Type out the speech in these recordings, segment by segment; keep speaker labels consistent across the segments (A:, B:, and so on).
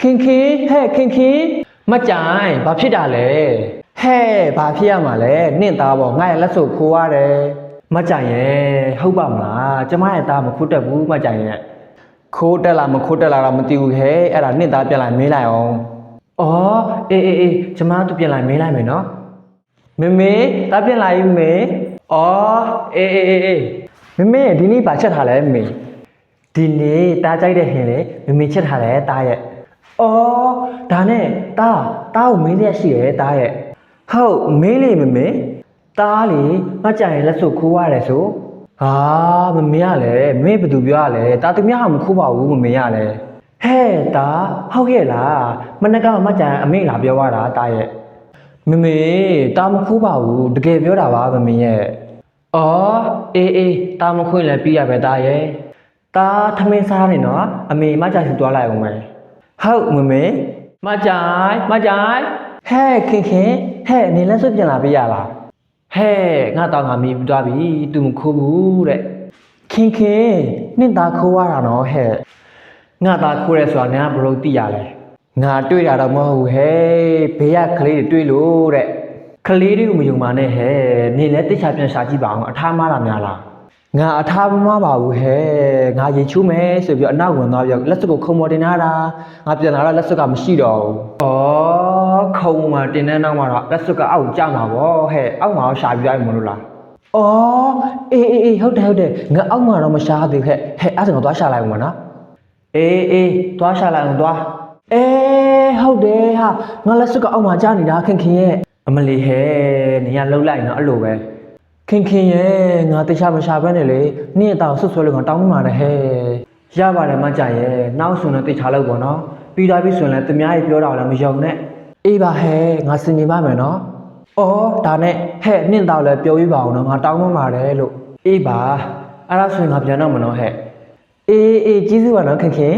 A: ခင်ဟဲ့ခင်မကြိုင်ဘာဖြစ်တာလဲဟဲ့ဘာဖြစ်ရမှာလဲနင့်သားပေါ့ငါရဲ့လက်စုပ်ခိုးရတယ်မကြိုင်ရဲ့ဟုတ်ပါမလားကျမရဲ့သားမခိုးတက်ဘူးမကြိုင်ရဲ့ခိုးတက်လားမခိုးတက်လားတော့မသိဘူးဟဲ့အဲ့ဒါနင့်သားပြန်လာမေးလိုက်အောင်အော်အေးကျမတို့ပြန်လာမေးလိုက်မယ်နော်မေသားပြန်လာပြီမေအော်အေးမေဒီနေ့ဘာချက်ထားလဲမေဒီနေ့တားကြိုက်တဲ့ဟင်လေမေချက်ထားတယ်တားရဲ့အော်ဒါနဲ့တားကိုမေးရရှိတယ်တားရဲ့ဟုတ်မေးလေမေတားလေမကြိုင်လက်စုပ်ခိုးရတယ်ဆိုဟာမေရလဲမေဘယ်သူပြောရလဲတားသူများမခိုးပါဘူးမေရလဲဟဲ့တားဟုတ်ရဲ့လားမနက်ကမကြိုင်အမေလာပြောရတာတားရဲ့မေတားမခိုးပါဘူးတကယ်ပြောတာပါမေရဲ့အော်အေးတားမခွင့်လည်းပြီးရပဲတားရဲ့တားထမင်းစားနေနော်အမေမကြိုင်စီသွားလိုက်အောင်မယ်ဟုတ်မေမကြိုင်ဟဲ့ခင်ဟဲ့နေလက်စွပ်ပြန်လာပေးရလားဟဲ့ငါတော့ငါမီးပြီးသွားပြီသူမခိုးဘူးတဲ့ခင်နင့်သားခိုးရတာနော်ဟဲ့ငါသားခိုးရဲဆိုတာနင်ကဘလို့သိရလဲငါတွေ့တာတော့မဟုတ်ဘူးဟဲ့ဘေးကကလေးတွေတွေ့လို့တဲ့ကလေးတွေကိုမယုံပါနဲ့ဟဲ့နေလဲတိတ်ချပြန်ရှာကြည့်ပါအောင်အထားမားတာများလားငါအထားမမပါဘူးဟဲ့ငါရေချိုးမယ်ဆိုပြီးအနောက်ဝင်သွားပြီးလက်စွပ်ကိုခုံပေါ်တင်ထားတာငါပြန်လာတော့လက်စွပ်ကမရှိတော့ဘူးဩခုံမှာတင်တဲ့နောက်မှာတော့လက်စွပ်ကအောက်ကျမှာဗောဟဲ့အောက်မှာရှာပြီးသွားပြီမလို့လားဩအေးဟုတ်တယ်ငါအောက်မှာတော့မရှာသေးခဲ့ဟဲ့အဲ့ဒါငါသွားရှာလိုက်အောင်မနော်အေးသွားရှာလိုက်အောင်သွားဟုတ်တယ်ဟာငါလက်စွပ်ကအောက်မှာကျနေတာခင်ရဲ့အမလီဟဲ့နေရလှုပ်လိုက်နော်အဲ့လိုပဲခင်ရဲ့ငါတခြားမရှာဘဲနဲ့လေနေ့အတော့ဆွဆွဲလို့ငါတောင်းမှတယ်ဟဲ့ရပါတယ်မကြရဲ့နောက်ဆိုတော့တခြားလောက်ပေါ့နော်ပြီးသွားပြီဆိုရင်လည်းသူများကြီးပြောတာလည်းမယုံနဲ့အေးပါဟဲ့ငါစင်နေပါမယ်နော်အော်ဒါနဲ့ဟဲ့နှင့်တော့လည်းပြောပြပါအောင်နော်ငါတောင်းမှပါတယ်လို့အေးပါအဲ့ဒါဆိုရင်ငါပြန်တော့မနော်ဟဲ့အေးကျေးဇူးပါနော်ခင်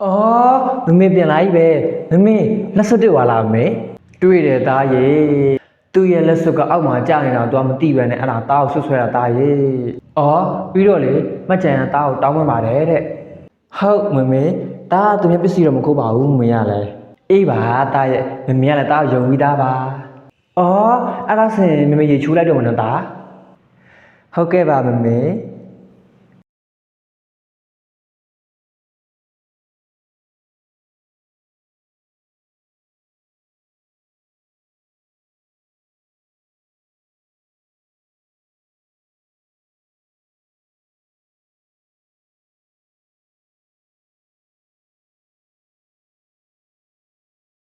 A: အော်မမေပြန်လာပြီပဲမမေလက်စွပ်တွေ့ပါလားမေတွေ့တယ်သားရေသူ့ရဲ့လက်စွပ်ကအောက်မှာကြာနေတာတော့မသိပဲနဲ့အဲ့ဒါတားကိုဆွဆွဲတာတားရေ။အော်ပြီးတော့လေမကြံရတားကိုတောင်းပန်ပါတယ်တဲ့။ဟုတ်မေတားသူများပစ္စည်းတော့မခိုးပါဘူးမေရလဲ။အေးပါတားရဲ့မေကလည်းတားကိုယုံပြီးသားပါ။အော်အဲ့ဒါဆိုရင်မေရေချိုးလိုက်တော့မနော်တား။ဟုတ်ကဲ့ပါမေ